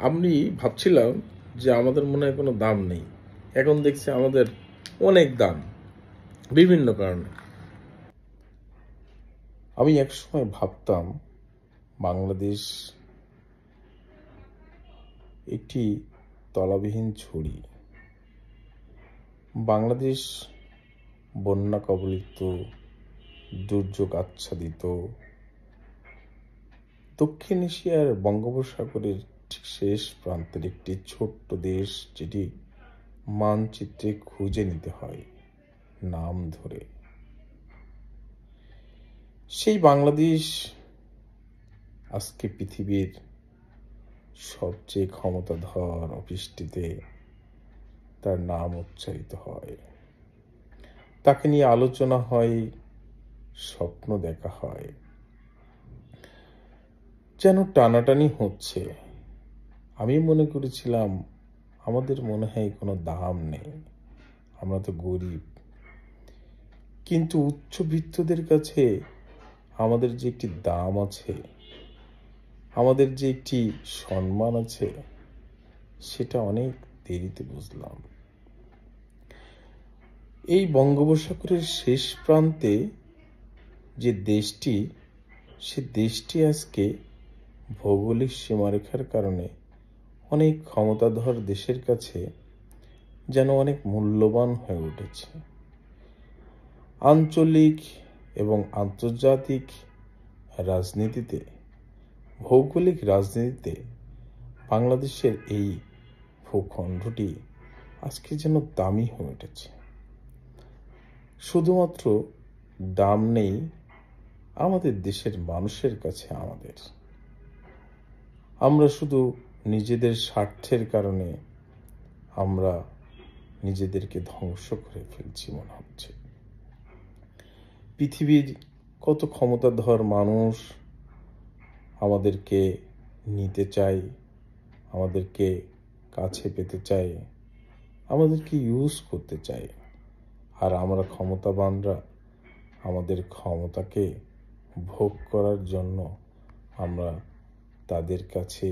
আমি ভাবছিলাম যে আমাদের মনে হয় কোনো দাম নেই। এখন দেখছি আমাদের অনেক দাম, বিভিন্ন কারণে। আমি একসময় ভাবতাম বাংলাদেশ একটি তলাবিহীন ঝুড়ি। বাংলাদেশ বন্যা কবলিত, দুর্যোগ আচ্ছাদিত, দক্ষিণ এশিয়ার বঙ্গোপসাগরের ঠিক শেষ প্রান্তের একটি ছোট্ট দেশ, যেটি মানচিত্রে খুঁজে নিতে হয় নাম ধরে। সেই বাংলাদেশ আজকে পৃথিবীর সবচেয়ে ক্ষমতাধর অফিসটিতে তার নাম উচ্চারিত হয়, তাকে নিয়ে আলোচনা হয়, স্বপ্ন দেখা হয়, যেন টানাটানি হচ্ছে। আমি মনে করেছিলাম আমাদের মনে হয় কোনো দাম নেই, আমরা তো গরিব। কিন্তু উচ্চবিত্তদের কাছে আমাদের যে একটি দাম আছে, আমাদের যে একটি সম্মান আছে, সেটা অনেক দেরিতে বুঝলাম। এই বঙ্গোপসাগরের শেষ প্রান্তে যে দেশটি, সে দেশটি আজকে ভৌগোলিক সীমারেখার কারণে অনেক ক্ষমতাধর দেশের কাছে যেন অনেক মূল্যবান হয়ে উঠেছে। আঞ্চলিক এবং আন্তর্জাতিক রাজনীতিতে, ভৌগোলিক রাজনীতিতে বাংলাদেশের এই ভূখণ্ডটি আজকে যেন দামি হয়ে উঠেছে। শুধুমাত্র দাম নেই আমাদের দেশের মানুষের কাছে। আমরা শুধু নিজেদের স্বার্থের কারণে আমরা নিজেদেরকে ধ্বংস করে ফেলছি মনে হচ্ছে। পৃথিবীর কত ক্ষমতাধর মানুষ আমাদেরকে নিতে চায়, আমাদেরকে কাছে পেতে চায়, আমাদেরকে ইউজ করতে চায়। আর আমরা ক্ষমতাবানরা আমাদের ক্ষমতাকে ভোগ করার জন্য আমরা তাদের কাছে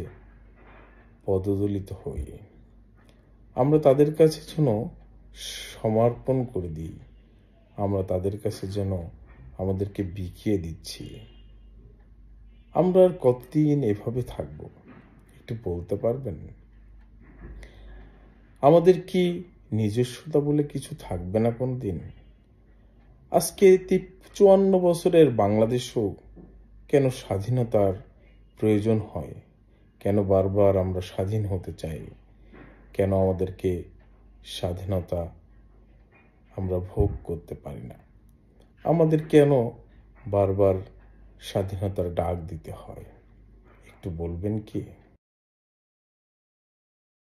পদদলিত হই। আমরা তাদের কাছে যেন সমর্পণ করে দিই, আমরা তাদের কাছে যেন আমাদেরকে বিকিয়ে দিচ্ছি। আমরা আর কতদিন এভাবে থাকবো একটু বলতে পারবেন? আমাদের কি নিজস্বতা বলে কিছু থাকবে না কোনদিন? আজকে 54 বছরের বাংলাদেশও কেন স্বাধীনতার প্রয়োজন হয়? কেন বারবার আমরা স্বাধীন হতে চাই? কেন আমাদেরকে স্বাধীনতা আমরা ভোগ করতে পারি না? আমাদের কেন বারবার স্বাধীনতার ডাক দিতে হয়? একটু বলবেন কি?